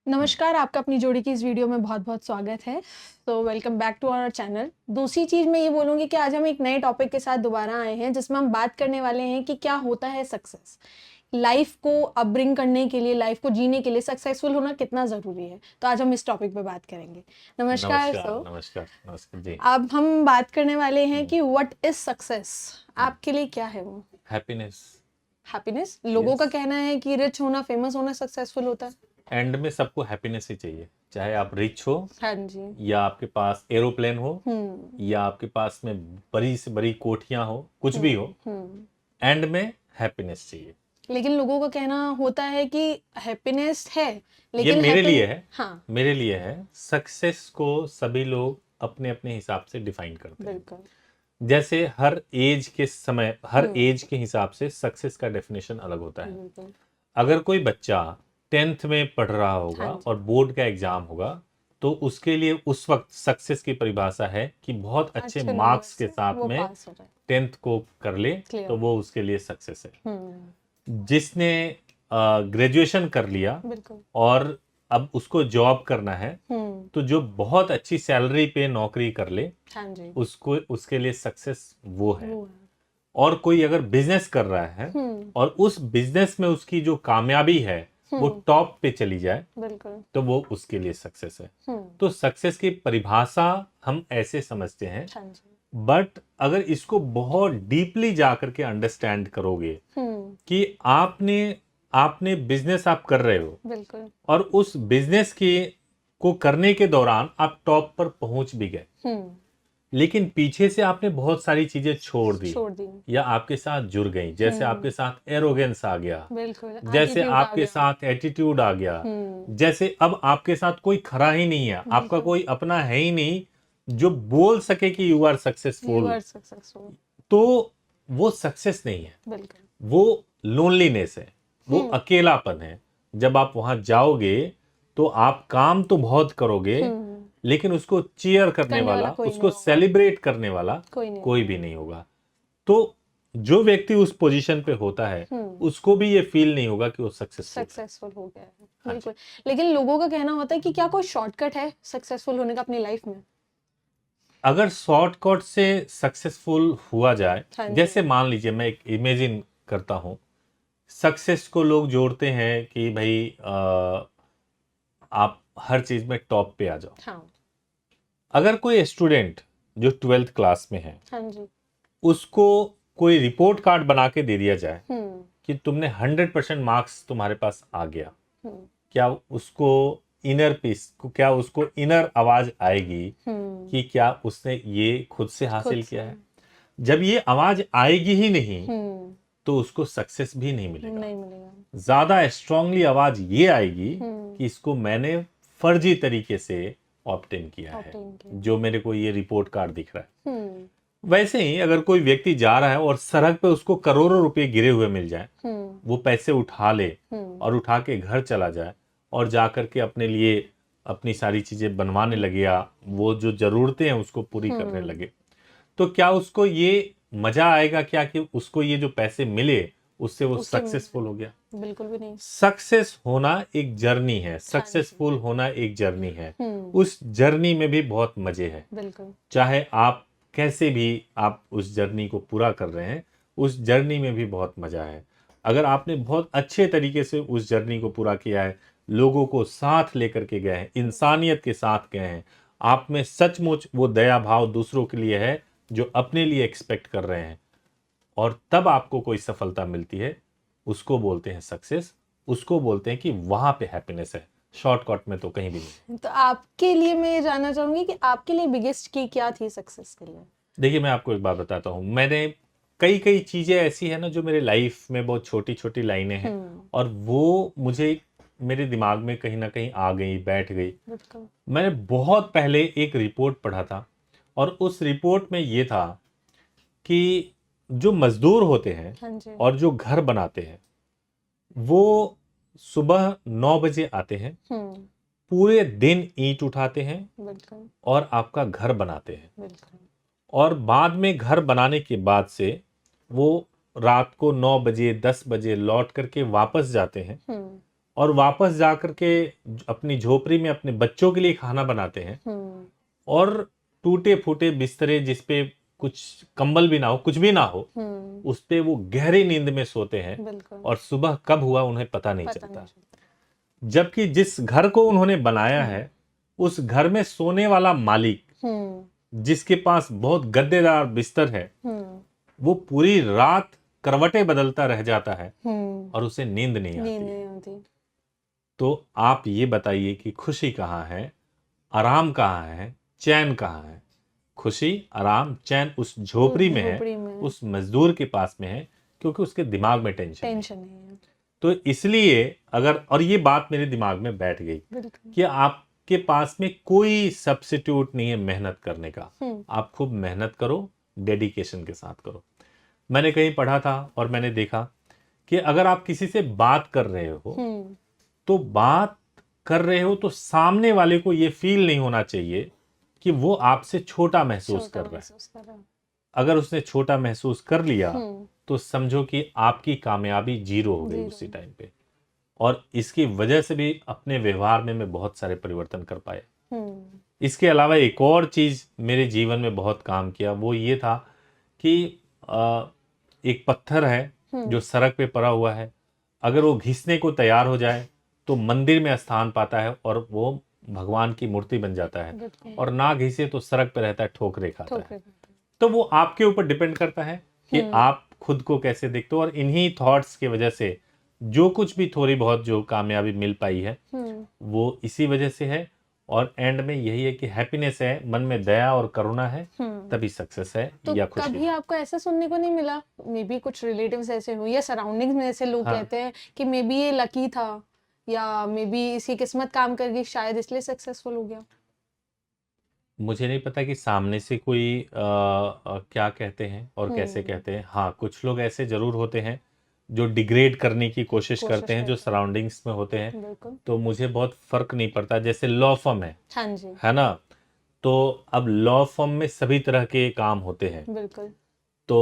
नमस्कार, आपका अपनी जोड़ी की इस वीडियो में बहुत-बहुत स्वागत है। तो welcome back to our channel. दूसरी चीज़ मैं ये बोलूँगी कि आज हम एक नए टॉपिक के साथ दोबारा आए हैं, जिसमें हम बात करने वाले हैं कि क्या होता है सक्सेस? लाइफ़ को अपब्रिंग करने के लिए, लाइफ़ को जीने के लिए सक्सेसफुल होना कितना ज़रूरी है? तो आज हम इस टॉपिक पे बात करेंगे। नमस्कार नमस्कार, सर। नमस्कार, नमस्कार जी। अब हम बात करने वाले हैं हुँ, कि व्हाट इज़ सक्सेस? हुँ। आपके लिए क्या है वो? Happiness, happiness? लोगों यस। का कहना है कि रिच होना, फेमस होना सक्सेसफुल होता है। एंड में सबको हैप्पीनेस ही चाहिए। चाहे आप रिच हो हाँ जी। या आपके पास एरोप्लेन हो हुँ, या आपके पास में बड़ी से बड़ी कोठियाँ हो, कुछ भी हो, हुँ, हुँ। एंड में हैप्पीनेस चाहिए। लेकिन लोगों का कहना होता है कि हैप्पीनेस है, ये लेकिन मेरे लिए हैप्पीन है, हाँ, मेरे लिए है। सक्सेस को सभी लोग अपने-अपने हिसाब से डिफाइन करते हैं। बिल्कुल। जैसे हर एज के समय, हर हुँ, एज के हिसाब से सक्सेस का डेफिनेशन अलग होता है। बिल्कुल। अगर कोई बच्चा 10th में पढ़ रहा होगा हाँ और जी, बोर्ड का एग्जाम होगा, तो उसके लिए उस वक्त सक्सेस की परिभाषा है कि बहुत अच्छे अच्छे नंबर मार्क्स के से साथ वो में पास हो जाए, 10th को कर ले, क्लियर तो हो। वो उसके लिए सक्सेस है। हुँ, जिसने ग्रेजुएशन कर लिया बिल्कुल। और अब उसको जॉब करना है, हुँ, तो जो बहुत अच्छी सैलरी पे नौकरी कर ले, हाँ जी, उसको उसके लिए सक्सेस वो है। वो है। और कोई अगर बिजनेस कर रहा है हुँ, और उस बिजनेस में उसकी जो कामयाबी है वो हुँ, टॉप पे चली जाए, बिल्कुल। तो वो उसके लिए सक्सेस है। हुँ, तो सक्सेस की परिभाषा हम ऐसे समझते हैं, हाँ जी। बट अगर इसको बहुत डीपली जाकर के अंडरस्टैंड करोगे हुँ, कि आपने आपने बिजनेस आप कर रहे हो बिल्कुल। और उस बिजनेस के को करने के दौरान आप टॉप पर पहुंच भी गए, हुँ, लेकिन पीछे से आपने बहुत सारी चीजें छोड़ दी छोड़ दी। या आपके साथ जुड़ गई। जैसे हुँ, आपके साथ एरोगेंस आ गया, बिल्कुल, जैसे एटीट्यूड आ आपके गया। साथ एटीट्यूड आ गया, हुँ, जैसे अब आपके साथ कोई खड़ा ही नहीं है, आपका बिल्कुल। कोई अपना है ही नहीं जो बोल सके कि you are you successful, are successful, तो वो सक्सेस नहीं है, बिल्कुल। वो लोनलीनेस है, वो हुँ, अकेलापन है। जब आप वहां जाओगे तो आप काम तो बहुत करोगे, हुँ, लेकिन उसको चीयर करने करने वाला वाला, कोई नहीं उसको होगा। सेलिब्रेट करने वाला कोई नहीं कोई होगा। भी नहीं होगा। तो जो व्यक्ति उस पोजीशन पे होता है, हुँ, उसको भी ये फील नहीं होगा कि वो सक्सेसफुल है। सक्सेसफुल हो गया है, हाँ जी। बिल्कुल। लेकिन लोगों का कहना होता है कि क्या कोई शॉर्टकट है सक्सेसफुल होने का अपनी लाइफ में? अगर शॉर्टकट से सक्सेसफुल हुआ जाए, हाँ जी। जैसे मान लीजिए मैं एक इमेजिन करता हूँ, सक्सेस को लोग जोड़ते हैं कि भाई आप हर चीज में टॉप पे आ जाओ। हाँ, अगर कोई स्टूडेंट जो 12th क्लास में है, हाँ जी। उसको कोई रिपोर्ट कार्ड बना के दे दिया जाए हुँ, कि तुमने 100% मार्क्स तुम्हारे पास आ गया, हुँ, क्या उसको इनर पीस, क्या उसको इनर आवाज आएगी हुँ, कि क्या उसने ये खुद से खुद हासिल से। किया है? जब ये आवाज आएगी ही नहीं, हुँ, तो उसको सक्सेस भी नहीं मिलेगा। नहीं मिलेगा। ज्यादा स्ट्रांगली आवाज ये आएगी हुँ, कि इसको मैंने फर्जी तरीके से ऑब्टेन किया है, ऑब्टेन किया। जो मेरे को ये रिपोर्ट कार्ड दिख रहा है। हुँ, वैसे ही अगर कोई व्यक्ति जा रहा है और सड़क पे उसको करोड़ों रुपए गिरे हुए मिल जाए, हुँ, वो पैसे उठा ले हुँ, और उठा के घर चला जाए और जा कर के अपने लिए अपनी सारी चीजें बनवाने लगे या वो जो जरूरतें हैं उसको पूरी करने हुँ, लगे, तो क्या उसको ये मजा आएगा क्या कि उसको ये जो पैसे मिले उससे वो उससे सक्सेसफुल हो गया? बिल्कुल भी नहीं। सक्सेस होना एक जर्नी है, हाँ जी। सक्सेसफुल होना एक जर्नी है। हुँ, उस जर्नी में भी बहुत मजे हैं। बिल्कुल। चाहे आप कैसे भी आप उस जर्नी को पूरा कर रहे हैं, उस जर्नी में भी बहुत मजा है। अगर आपने बहुत अच्छे तरीके से उस जर्नी को पूरा किया है, लोगों को साथ लेकर के गए हैं, इंसानियत के साथ गए हैं, आप में सचमुच वो दया भाव दूसरों के लिए है जो अपने लिए एक्सपेक्ट कर रहे हैं, और तब आपको कोई सफलता मिलती है, उसको बोलते हैं सक्सेस। उसको बोलते हैं कि वहां पे हैप्पीनेस है। शॉर्टकट में तो कहीं भी नहीं। तो आपके लिए मैं ये जानना चाहूँगी कि आपके लिए बिगेस्ट की क्या थी सक्सेस के लिए? देखिए, मैं आपको एक बात बताता हूँ। मैंने कई कई चीजें ऐसी है ना जो मेरे लाइफ में बहुत छोटी छोटी लाइनें हैं, हुँ, और वो मुझे मेरे दिमाग में कहीं ना कहीं आ गई, बैठ गई। बिल्कुल। मैंने बहुत पहले एक रिपोर्ट पढ़ा था, और उस रिपोर्ट में ये था कि जो मजदूर होते हैं हाँ जी। और जो घर बनाते हैं, वो सुबह 9 बजे आते हैं, हुँ, पूरे दिन ईंट उठाते हैं बिल्कुल, और आपका घर बनाते हैं। बिल्कुल। और बाद में घर बनाने के बाद से वो रात को 9 बजे 10 बजे लौट करके वापस जाते हैं हुँ, और वापस जाकर के अपनी झोपड़ी में अपने बच्चों के लिए खाना बनाते हैं और टूटे फूटे बिस्तरे जिस पे कुछ कंबल भी ना हो, कुछ भी ना हो, उस पे वो गहरी नींद में सोते हैं बिल्कुल। और सुबह कब हुआ उन्हें पता नहीं पता चलता। नहीं चलता। जबकि जिस घर को उन्होंने बनाया है उस घर में सोने वाला मालिक, जिसके पास बहुत गद्देदार बिस्तर है, वो पूरी रात करवटें बदलता रह जाता है और उसे नींद नहीं नींद आती। नहीं आती। तो आप ये बताइए कि खुशी कहाँ है, आराम कहाँ है, चैन कहाँ है? खुशी, आराम, चैन उस झोपड़ी में है, उस मजदूर के पास में है, क्योंकि उसके दिमाग में टेंशन नहीं है। तो इसलिए अगर, और ये बात मेरे दिमाग में बैठ गई कि आपके पास में कोई सब्स्टिट्यूट नहीं है मेहनत करने का। आप खूब मेहनत करो, डेडिकेशन के साथ करो। मैंने कहीं पढ़ा था और मैंने देखा कि अगर आप किसी से बात कर रहे हो तो बात कर रहे हो तो सामने वाले को ये फील नहीं होना चाहिए कि वो आपसे छोटा महसूस कर रहा है। अगर उसने छोटा महसूस कर लिया तो समझो कि आपकी कामयाबी जीरो हो गई उसी टाइम पे। और इसकी वजह से भी अपने व्यवहार में मैं बहुत सारे परिवर्तन कर पाया। इसके अलावा एक और चीज मेरे जीवन में बहुत काम किया, वो ये था कि एक पत्थर है जो सड़क पे पड़ा हुआ है, अगर वो घिसने को तैयार हो जाए तो मंदिर में स्थान पाता है और वो भगवान की मूर्ति बन जाता है, और ना घिसे तो सड़क पे रहता है, ठोकरे खाता है। तो वो आपके ऊपर डिपेंड करता है कि आप खुद को कैसे देखते हो। और इन्हीं थॉट्स की वजह से जो कुछ भी थोड़ी बहुत जो कामयाबी मिल पाई है वो इसी वजह से है। और एंड में यही है कि हैप्पीनेस है, मन में दया और करुणा है, तभी सक्सेस है तो या खुशी। कभी आपको ऐसा सुनने को नहीं मिला, मे बी कुछ रिलेटिव्स ऐसे हो या सराउंडिंग्स में ऐसे लोग कहते हैं कि मे बी ये लकी था या मे बी इसकी किस्मत काम कर गई, शायद इसलिए सक्सेसफुल हो गया? मुझे नहीं पता कि सामने से कोई क्या कहते हैं और कैसे कहते हैं। हाँ, कुछ लोग ऐसे जरूर होते हैं जो डिग्रेड करने की कोशिश करते हैं, जो सराउंडिंग्स में होते हैं। तो मुझे बहुत फर्क नहीं पड़ता। जैसे लॉ फर्म है, हाँ जी, है ना, तो अब लॉ फर्म में सभी तरह के काम होते हैं। बिल्कुल। तो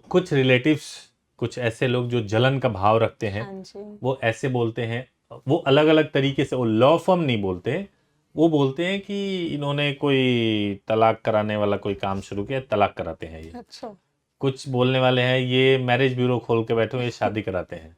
कुछ रिलेटिव्स, कुछ ऐसे लोग जो जलन का भाव रखते हैं, हाँ जी। वो ऐसे बोलते हैं, वो अलग अलग तरीके से, वो लॉ फर्म नहीं बोलते, वो बोलते हैं कि इन्होंने कोई तलाक कराने वाला कोई काम शुरू किया, तलाक कराते हैं ये। अच्छा। कुछ बोलने वाले हैं ये मैरिज ब्यूरो खोल के बैठे हुए ये शादी कराते हैं।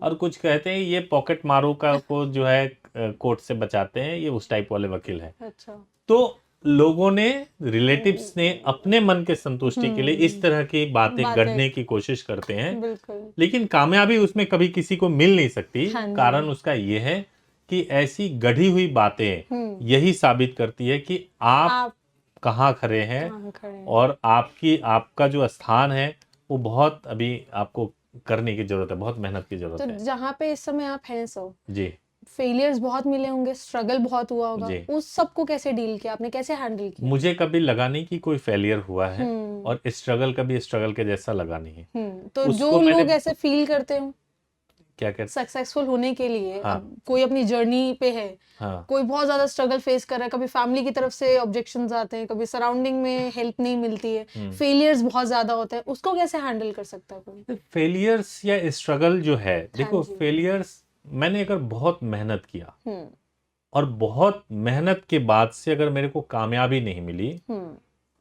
और कुछ कहते हैं ये पॉकेट मारो का को जो है कोर्ट से बचाते हैं, ये उस टाइप वाले वकील हैं। अच्छा। तो लोगों ने, रिलेटिव्स ने अपने मन के संतुष्टि के लिए इस तरह की बातें गढ़ने की कोशिश करते हैं, बिल्कुल। लेकिन कामयाबी उसमें कभी किसी को मिल नहीं सकती। हाँ जी। कारण उसका ये है कि ऐसी गढ़ी हुई बातें यही साबित करती है कि आप कहाँ खड़े हैं और आपका जो स्थान है वो बहुत अभी आपको करने की जरूरत है, बहुत मेहनत की जरूरत है। तो जहाँ पे इस समय आप हैं सो जी, फेलियर्स बहुत मिले होंगे, स्ट्रगल बहुत हुआ होगा, जी। उस सब को कैसे डील किया आपने, कैसे हैंडल किया? मुझे कभी लगा नहीं कि कोई फेलियर हुआ है और स्ट्रगल कभी स्ट्रगल के जैसा लगा नहीं है। तो उसको जो मैंने- लोग ऐसे फील करते हो क्या कहते, सक्सेसफुल होने के लिए, हाँ। अब कोई अपनी जर्नी पे है, हाँ, कोई बहुत ज्यादा स्ट्रगल फेस कर रहा है, कभी फैमिली की तरफ से ऑब्जेक्शंस आते हैं, कभी सराउंडिंग में हेल्प नहीं मिलती है, फेलियर्स बहुत ज्यादा होते हैं, उसको कैसे हैंडल कर सकता है कोई? फेलियर्स या स्ट्रगल जो है, देखो जी। फेलियर्स, मैंने अगर बहुत मेहनत किया और बहुत मेहनत के बाद से अगर मेरे को कामयाबी नहीं मिली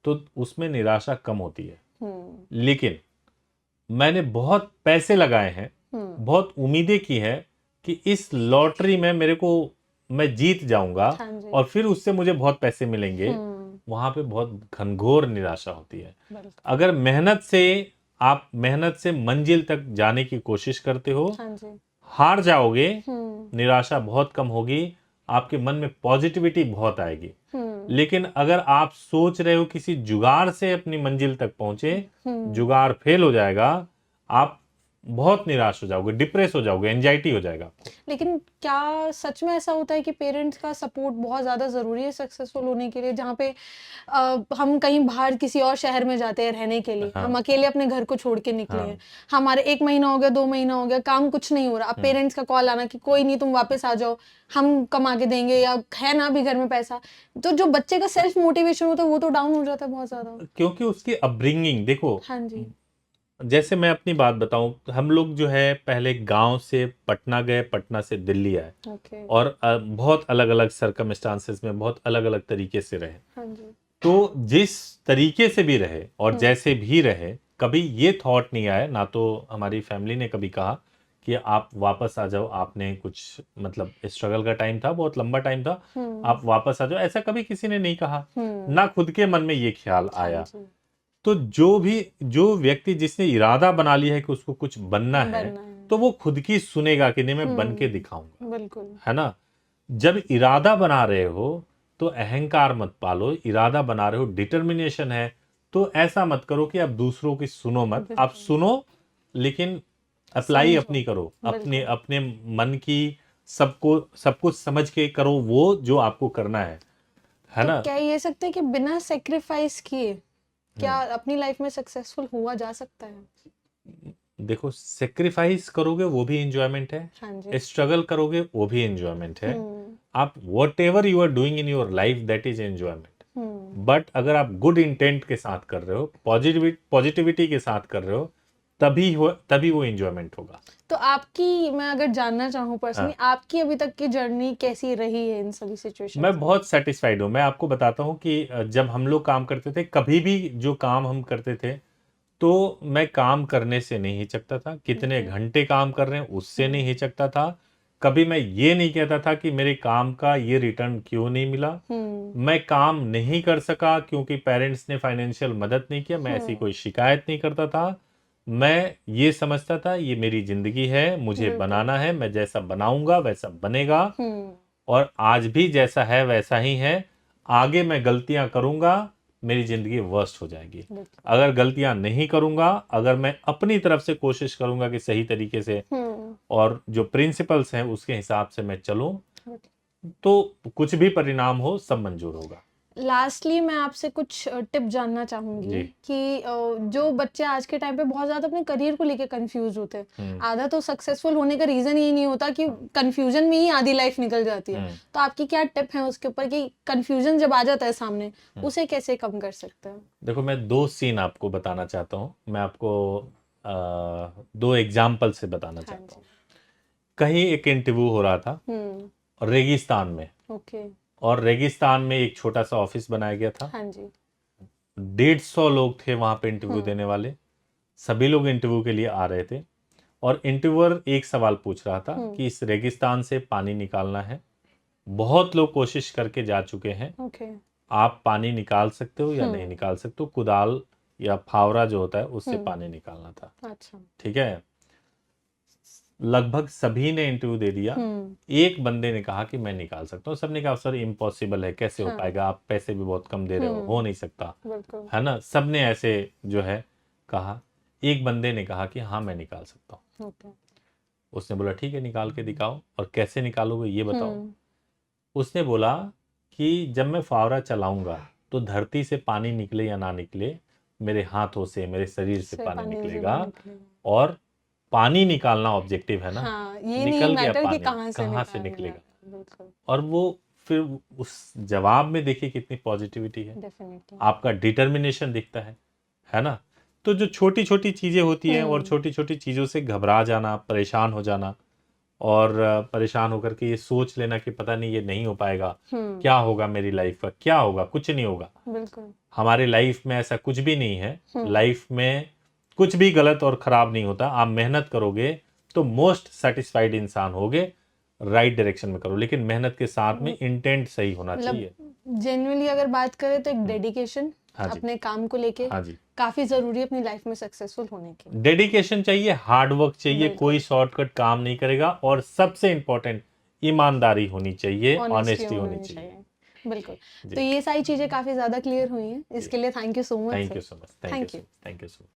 तो उसमें निराशा कम होती है। लेकिन मैंने बहुत पैसे लगाए हैं, बहुत उम्मीदें की है कि इस लॉटरी में मेरे को, मैं जीत जाऊंगा और फिर उससे मुझे बहुत पैसे मिलेंगे, वहां पे बहुत घनघोर निराशा होती है। अगर आप मेहनत से मंजिल तक जाने की कोशिश करते हो, हार जाओगे, निराशा बहुत कम होगी, आपके मन में पॉजिटिविटी बहुत आएगी। लेकिन अगर आप सोच रहे हो किसी जुगाड़ से अपनी मंजिल तक पहुंचे, जुगाड़ फेल हो जाएगा, आप बहुत निराश हो जाओगे, डिप्रेस हो जाओगे, एंजाइटी हो जाएगा आपको। लेकिन क्या सच में ऐसा होता है कि पेरेंट्स का सपोर्ट बहुत ज्यादा जरूरी है सक्सेसफुल होने के लिए? जहाँ पे हम कहीं बाहर किसी और शहर में जाते हैं रहने के लिए, हम अकेले अपने घर को छोड़ के निकले हैं, हमारे 1 महीना हो गया, 2 महीना हो गया, काम कुछ नहीं हो रहा, अब पेरेंट्स का कॉल आना कि कोई नहीं तुम वापस आ जाओ, हम कमा के देंगे, या है ना अभी घर में पैसा, तो जो बच्चे का सेल्फ मोटिवेशन होता है वो तो डाउन हो जाता है बहुत ज्यादा। क्योंकि उसकी अपब्रिंगिंग देखो, हाँ जी। जैसे मैं अपनी बात बताऊं, हम लोग जो है पहले गांव से पटना गए, पटना से दिल्ली आए, ओके। और बहुत अलग अलग सर्कमस्टांसेस में बहुत अलग अलग तरीके से रहे। हाँ जी। तो जिस तरीके से भी रहे और हम्म। जैसे भी रहे, कभी ये थॉट नहीं आया, ना तो हमारी फैमिली ने कभी कहा कि आप वापस आ जाओ, आपने कुछ मतलब स्ट्रगल का टाइम था, बहुत लंबा टाइम था, हम्म। आप वापस आ जाओ, ऐसा कभी किसी ने नहीं कहा। हम्म। ना खुद के मन में ये ख्याल हाँ आया। जी। तो जो व्यक्ति जिसने इरादा बना लिया है कि उसको कुछ बनना है, बनना है। तो वो खुद की सुनेगा कि नहीं मैं बन के दिखाऊंगा, बिल्कुल। है ना। जब इरादा बना रहे हो तो अहंकार मत पालो, इरादा बना रहे हो, डिटर्मिनेशन है, तो ऐसा मत करो कि आप दूसरों की सुनो मत, आप बिल्कुल। सुनो लेकिन अप्लाई समझो। अपनी करो, अपने बिल्कुल। अपने मन की, सबको सब कुछ समझ के करो वो जो आपको करना है तो ना। क्या ये सकते हैं कि बिना सेक्रीफाइस किए क्या हम्म। अपनी लाइफ में सक्सेसफुल हुआ जा सकता है? देखो, सेक्रीफाइस करोगे वो भी एंजॉयमेंट हाँ है, जी। स्ट्रगल करोगे वो भी एंजॉयमेंट है। हम्म। आप whatever you are doing in your life that is enjoyment. हम्म। बट अगर आप गुड इंटेंट के साथ कर रहे हो, पॉजिटिविटी के साथ कर रहे हो, तभी वो एंजॉयमेंट होगा। तो आपकी, मैं अगर जानना चाहूँ पर्सनली, हाँ, आपकी अभी तक की जर्नी कैसी रही है इन सभी सिचुएशंस मैं में? बहुत सेटिस्फाइड हूँ। मैं आपको बताता हूँ कि जब हम लोग काम करते थे, कभी भी जो काम हम करते थे, तो मैं काम करने से नहीं हिचकता था, कितने ओके। घंटे काम कर रहे हैं उससे नहीं हम्म। हिचकता था। कभी मैं ये नहीं कहता था कि मेरे काम का ये रिटर्न क्यों नहीं मिला। हम्म। मैं काम नहीं कर सका क्योंकि पेरेंट्स ने फाइनेंशियल मदद नहीं किया, मैं ऐसी कोई शिकायत नहीं करता था। मैं ये समझता था ये मेरी जिंदगी है, मुझे बिल्कुल। बनाना है, मैं जैसा बनाऊंगा वैसा बनेगा। हम्म। और आज भी जैसा है वैसा ही है। आगे मैं गलतियां करूंगा, मेरी जिंदगी वर्स्ट हो जाएगी। बिल्कुल। अगर गलतियां नहीं करूंगा, अगर मैं अपनी तरफ से कोशिश करूंगा कि सही तरीके से हम्म। और जो प्रिंसिपल्स हैं उसके हिसाब से मैं चलूं, बिल्कुल। तो कुछ भी परिणाम हो सब मंजूर होगा। लास्टली मैं आपसे कुछ टिप जानना चाहूंगी जी। कि जो बच्चे आज के टाइम पे बहुत ज्यादा अपने करियर को लेके कंफ्यूज होते हैं, हम्म। आधा तो सक्सेसफुल होने का रीजन ही नहीं होता कि कंफ्यूजन में ही आधी लाइफ निकल जाती है। हम्म। तो आपकी क्या टिप है उसके ऊपर कि कंफ्यूजन जब आ जाता है सामने, उसे कैसे कम कर सकते हैं? देखो, मैं दो सीन आपको बताना चाहता हूँ, मैं आपको दो एग्जाम्पल से बताना हाँ चाहता जी। हूँ। कहीं एक इंटरव्यू हो रहा था रेगिस्तान में, ओके। और रेगिस्तान में एक छोटा सा ऑफिस बनाया गया था। हाँ जी। 150 लोग थे वहां पे इंटरव्यू हम्म। देने वाले। सभी लोग इंटरव्यू के लिए आ रहे थे, और इंटरव्यूअर एक सवाल पूछ रहा था हम्म। कि इस रेगिस्तान से पानी निकालना है, बहुत लोग कोशिश करके जा चुके हैं, ओके। आप पानी निकाल सकते हो या नहीं हम्म। निकाल सकते हो। कुदाल या फावड़ा जो होता है उससे हम्म। पानी निकालना था। अच्छा। ठीक है, लगभग सभी ने इंटरव्यू दे दिया। हम्म। एक बंदे ने कहा कि मैं निकाल सकता हूँ। सबने कहा सर इम्पॉसिबल है, कैसे हो हाँ। पाएगा, आप पैसे भी बहुत कम दे रहे हो नहीं सकता, बिल्कुल। है ना। सबने ऐसे जो है कहा। एक बंदे ने कहा कि हाँ मैं निकाल सकता हूँ। ओके। उसने बोला ठीक है निकाल के दिखाओ, और कैसे निकालोगे ये बताओ। हम्म। उसने बोला कि जब मैं फावड़ा चलाऊंगा तो धरती से पानी निकले या ना निकले, मेरे हाथों से, मेरे शरीर से से पानी पानी निकलेगा। जरूर निकलेगा। और पानी निकालना ऑब्जेक्टिव है ना, हाँ, ये नहीं निकल गया मैटर कि पानी, कहाँ से कहाँ से निकालना निकलेगा। है। बिल्कुल। और वो फिर उस जवाब में देखिए कितनी पॉजिटिविटी है, डेफिनेटली। आपका डिटर्मिनेशन दिखता है ना। तो जो छोटी छोटी चीजें होती हैं, और हम्म। छोटी छोटी चीजों से घबरा जाना, परेशान हो जाना, और परेशान होकर के ये सोच लेना कि पता नहीं ये नहीं हो पाएगा, हम्म। क्या होगा मेरी लाइफ का, क्या होगा, कुछ नहीं होगा। बिल्कुल। हमारी लाइफ में ऐसा कुछ भी नहीं है। हम्म। लाइफ में कुछ भी गलत और खराब नहीं होता। आप मेहनत करोगे तो मोस्ट सेटिस्फाइड इंसान होगे, राइट डायरेक्शन में करो, लेकिन मेहनत के साथ में इंटेंट सही होना मतलब चाहिए। जेन्युइनली अगर बात करें तो एक डेडिकेशन हाँ जी। अपने काम को लेके हाँ जी, काफी जरूरी है अपनी लाइफ में सक्सेसफुल होने के लिए। डेडिकेशन चाहिए, हार्ड वर्क चाहिए, बिल्कुल। कोई शॉर्टकट काम नहीं करेगा, और सबसे इंपॉर्टेंट ईमानदारी होनी चाहिए, ऑनेस्टी ऑनेस्टी होनी होनी चाहिए। चाहिए। बिल्कुल। तो जी ये सारी चीजें काफी ज्यादा क्लियर हुई हैं, जी। इसके लिए thank you so much thank sir. You so much, thank you thank so you. Much, thank you so much.